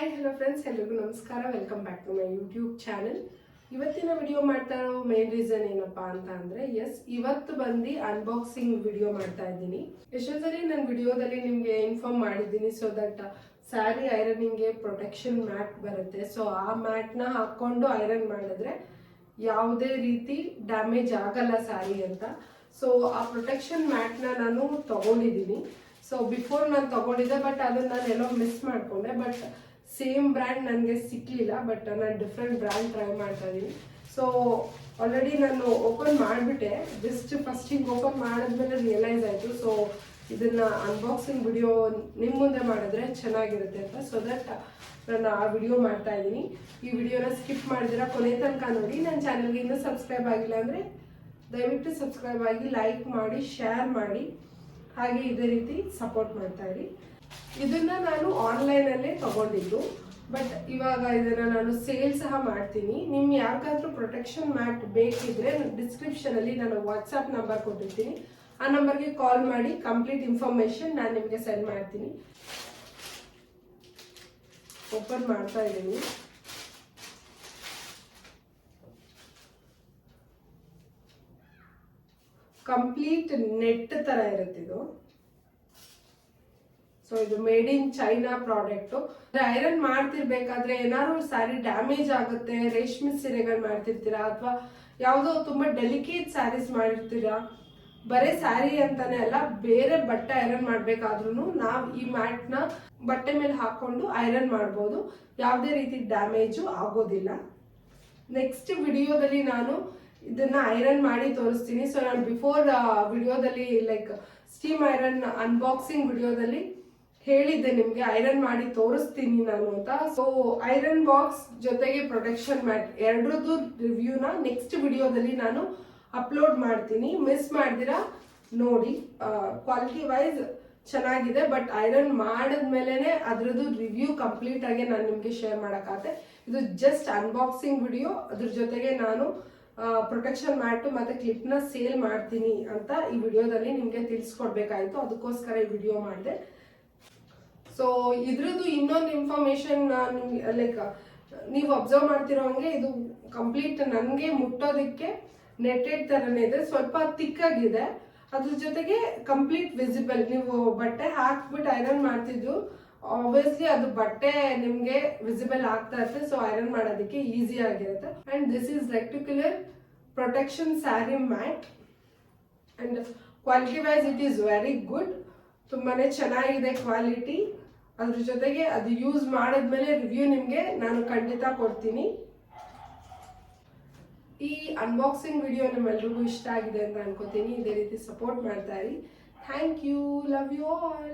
Hi hello friends, ಎಲ್ಲರಿಗೂ ನಮಸ್ಕಾರ. Welcome back to my YouTube channel. ಇವತ್ತಿನ ವಿಡಿಯೋ ಮಾಡ್ತಾ ಇರೋ ಮೇನ್ ರೀಸನ್ ಏನಪ್ಪಾ ಅಂತ ಅಂದ್ರೆ, ಇವತ್ತು ಬಂದು ಅನ್ಬಾಕ್ಸಿಂಗ್ ವಿಡಿಯೋ ಮಾಡ್ತಾ ಇದ್ದೀನಿ. ಎಷ್ಟೊಂದ್ಸರಿ ನನ್ನ ವಿಡಿಯೋದಲ್ಲಿ ನಿಮ್ಗೆ ಇನ್ಫಾರ್ಮ್ ಮಾಡಿದ್ದೀನಿ ಸೊ ದಟ್ ಸ್ಯಾರಿ ಐರನಿಂಗ್ಗೆ ಪ್ರೊಟೆಕ್ಷನ್ ಮ್ಯಾಟ್ ಬರುತ್ತೆ. ಸೊ ಆ ಮ್ಯಾಟ್ನ ಹಾಕೊಂಡು ಐರನ್ ಮಾಡಿದ್ರೆ ಯಾವುದೇ ರೀತಿ ಡ್ಯಾಮೇಜ್ ಆಗಲ್ಲ ಸ್ಯಾರಿ ಅಂತ. ಸೊ ಆ ಪ್ರೊಟೆಕ್ಷನ್ ಮ್ಯಾಟ್ನ ನಾನು ತಗೊಂಡಿದ್ದೀನಿ. ಸೊ ಬಿಫೋರ್ ನಾನು ತಗೊಂಡಿದ್ದೆ, ಬಟ್ ಅದನ್ನ ನಾನು ಎಲ್ಲೋ ಮಿಸ್ ಮಾಡ್ಕೊಂಡೆ. ಬಟ್ ಸೇಮ್ ಬ್ರ್ಯಾಂಡ್ ನನಗೆ ಸಿಕ್ಕಲಿಲ್ಲ, ಬಟ್ ನಾನು ಡಿಫ್ರೆಂಟ್ ಬ್ರ್ಯಾಂಡ್ ಟ್ರೈ ಮಾಡ್ತಾ ಇದ್ದೀನಿ. ಸೊ ಆಲ್ರೆಡಿ ನಾನು ಓಪನ್ ಮಾಡಿಬಿಟ್ಟೆ. ಜಸ್ಟ್ ಫಸ್ಟಿಗೆ ಓಪನ್ ಮಾಡಿದ್ಮೇಲೆ ರಿಯಲೈಸ್ ಆಯಿತು. ಸೊ ಇದನ್ನ ಅನ್ಬಾಕ್ಸಿಂಗ್ ವಿಡಿಯೋ ನಿಮ್ಮ ಮುಂದೆ ಮಾಡಿದ್ರೆ ಚೆನ್ನಾಗಿರುತ್ತೆ ಅಂತ, ಸೊ ದಟ್ ನಾನು ಆ ವಿಡಿಯೋ ಮಾಡ್ತಾ ಇದ್ದೀನಿ. ಈ ವಿಡಿಯೋನ ಸ್ಕಿಪ್ ಮಾಡಿದಿರಾ ಕೊನೆ ತನಕ ನೋಡಿ. ನನ್ನ ಚಾನಲ್ಗೆ ಇನ್ನೂ ಸಬ್ಸ್ಕ್ರೈಬ್ ಆಗಿಲ್ಲ ಅಂದರೆ ದಯವಿಟ್ಟು ಸಬ್ಸ್ಕ್ರೈಬ್ ಆಗಿ, ಲೈಕ್ ಮಾಡಿ, ಶೇರ್ ಮಾಡಿ, ಹಾಗೆ ಇದೇ ರೀತಿ ಸಪೋರ್ಟ್ ಮಾಡ್ತಾ ಇರಿ. ಇದನ್ನ ನಾನು ಆನ್ಲೈನಲ್ಲೇ ತಗೊಂಡಿದ್ದು, ಬಟ್ ಇವಾಗ ಇದನ್ನ ನಾನು ಸೇಲ್ ಸಹ ಮಾಡ್ತೀನಿ. ನಿಮ್ಗೆ ಯಾರಿಗಾದ್ರೂ ಪ್ರೊಟೆಕ್ಷನ್ ಮ್ಯಾಟ್ ಬೇಕಿದ್ರೆ ಡಿಸ್ಕ್ರಿಪ್ಷನ್ ಅಲ್ಲಿ ನಾನು ವಾಟ್ಸಪ್ ನಂಬರ್ ಕೊಟ್ಟಿರ್ತೀನಿ. ಆ ನಂಬರ್ಗೆ ಕಾಲ್ ಮಾಡಿ ಕಂಪ್ಲೀಟ್ ಇನ್ಫಾರ್ಮೇಶನ್ ನಾನು ನಿಮಗೆ ಸೆಂಡ್ ಮಾಡ್ತೀನಿ. ಓಪನ್ ಮಾಡ್ತಾ ಇದ್ದೀನಿ. ಕಂಪ್ಲೀಟ್ ನೆಟ್ ತರ ಇರುತ್ತೆ ಇದು. ಸೊ ಇದು made in China product. Iron ಮಾಡ್ತಿರ್ಬೇಕಾದ್ರೆ ಏನಾದ್ರು ಸ್ಯಾರಿ ಡ್ಯಾಮೇಜ್ ಆಗುತ್ತೆ, ರೇಷ್ಮೆ ಸೀರೆಗಳು ಮಾಡ್ತಿರ್ತೀರಾ ಅಥವಾ ಯಾವುದೋ ತುಂಬಾ ಡೆಲಿಕೇಟ್ ಸ್ಯಾರೀಸ್ ಮಾಡಿರ್ತೀರಾ, ಬರೀ ಸ್ಯಾರಿ ಅಂತಾನೆ ಅಲ್ಲ, ಬೇರೆ ಬಟ್ಟೆ ಐರನ್ ಮಾಡ್ಬೇಕಾದ್ರೂ ನಾವು ಈ ಮ್ಯಾಟ್ ನ ಬಟ್ಟೆ ಮೇಲೆ ಹಾಕೊಂಡು ಐರನ್ ಮಾಡ್ಬೋದು. ಯಾವುದೇ ರೀತಿ ಡ್ಯಾಮೇಜು ಆಗೋದಿಲ್ಲ. ನೆಕ್ಸ್ಟ್ ವಿಡಿಯೋದಲ್ಲಿ ನಾನು ಇದನ್ನ ಐರನ್ ಮಾಡಿ ತೋರಿಸ್ತೀನಿ. ಸೊ ನಾನು ಬಿಫೋರ್ ವಿಡಿಯೋದಲ್ಲಿ ಲೈಕ್ ಸ್ಟೀಮ್ ಐರನ್ ಅನ್ಬಾಕ್ಸಿಂಗ್ ವಿಡಿಯೋದಲ್ಲಿ ಹೇಳಿದ್ದೆ ನಿಮ್ಗೆ ಐರನ್ ಮಾಡಿ ತೋರಿಸ್ತೀನಿ ನಾನು ಅಂತ. ಸೊ ಐರನ್ ಬಾಕ್ಸ್ ಜೊತೆಗೆ ಪ್ರೊಟೆಕ್ಷನ್ ಮ್ಯಾಟ್ ಎರಡರದ್ದು ರಿವ್ಯೂನ ನೆಕ್ಸ್ಟ್ ವಿಡಿಯೋದಲ್ಲಿ ನಾನು ಅಪ್ಲೋಡ್ ಮಾಡ್ತೀನಿ. ಮಿಸ್ ಮಾಡ್ದಿರಾ ನೋಡಿ. ಕ್ವಾಲಿಟಿ ವೈಸ್ ಚೆನ್ನಾಗಿದೆ, ಬಟ್ ಐರನ್ ಮಾಡಿದ್ಮೇಲೆ ಅದ್ರದ್ದು ರಿವ್ಯೂ ಕಂಪ್ಲೀಟ್ ಆಗಿ ನಾನು ನಿಮ್ಗೆ ಶೇರ್ ಮಾಡಕ್ಕಾಗತ್ತೆ. ಇದು ಜಸ್ಟ್ ಅನ್ಬಾಕ್ಸಿಂಗ್ ವಿಡಿಯೋ. ಅದ್ರ ಜೊತೆಗೆ ನಾನು ಪ್ರೊಟೆಕ್ಷನ್ ಮ್ಯಾಟ್ ಮತ್ತೆ ಕ್ಲಿಪ್ ನ ಸೇಲ್ ಮಾಡ್ತೀನಿ ಅಂತ ಈ ವಿಡಿಯೋದಲ್ಲಿ ನಿಮ್ಗೆ ತಿಳಿಸ್ಕೊಡ್ಬೇಕಾಯ್ತು. ಅದಕ್ಕೋಸ್ಕರ ಈ ವಿಡಿಯೋ ಮಾಡಿದೆ. ಸೊ ಇದ್ರದ್ದು ಇನ್ನೊಂದು ಇನ್ಫಾರ್ಮೇಶನ್ ಲೈಕ್ ನೀವು ಅಬ್ಸರ್ವ್ ಮಾಡ್ತಿರೋ ಹಂಗೆ ಇದು ಕಂಪ್ಲೀಟ್ ನನಗೆ ಮುಟ್ಟೋದಕ್ಕೆ ನೆಟ್ಟೆಡ್ ತರನೇ ಇದೆ. ಸ್ವಲ್ಪ ತಿಕ್ಕಾಗಿದೆ. ಅದ್ರ ಜೊತೆಗೆ ಕಂಪ್ಲೀಟ್ ವಿಸಿಬಲ್. ನೀವು ಬಟ್ಟೆ ಹಾಕ್ಬಿಟ್ಟು ಐರನ್ ಮಾಡ್ತಿದ್ರು ಆಬ್ವಿಯಸ್ಲಿ ಅದು ಬಟ್ಟೆ ನಿಮ್ಗೆ ವಿಸಿಬಲ್ ಆಗ್ತಾ ಇರುತ್ತೆ. ಸೊ ಐರನ್ ಮಾಡೋದಕ್ಕೆ ಈಸಿ ಆಗಿರುತ್ತೆ. And this is rectangular protection sari mat and quality wise it is very good. ತುಂಬಾನೇ ಚೆನ್ನಾಗಿದೆ ಕ್ವಾಲಿಟಿ. ಅದ್ರ ಜೊತೆಗೆ ಅದು ಯೂಸ್ ಮಾಡಿದ್ಮೇಲೆ ರಿವ್ಯೂ ನಿಮ್ಗೆ ನಾನು ಖಂಡಿತ ಕೊಡ್ತೀನಿ. ಈ ಅನ್ಬಾಕ್ಸಿಂಗ್ ವಿಡಿಯೋ ನಿಮ್ಮೆಲ್ರಿಗೂ ಇಷ್ಟ ಆಗಿದೆ ಅಂತ ಅನ್ಕೋತೀನಿ. ಇದೇ ರೀತಿ ಸಪೋರ್ಟ್ ಮಾಡ್ತಾ ಇರಿ. Thank you. Love you all.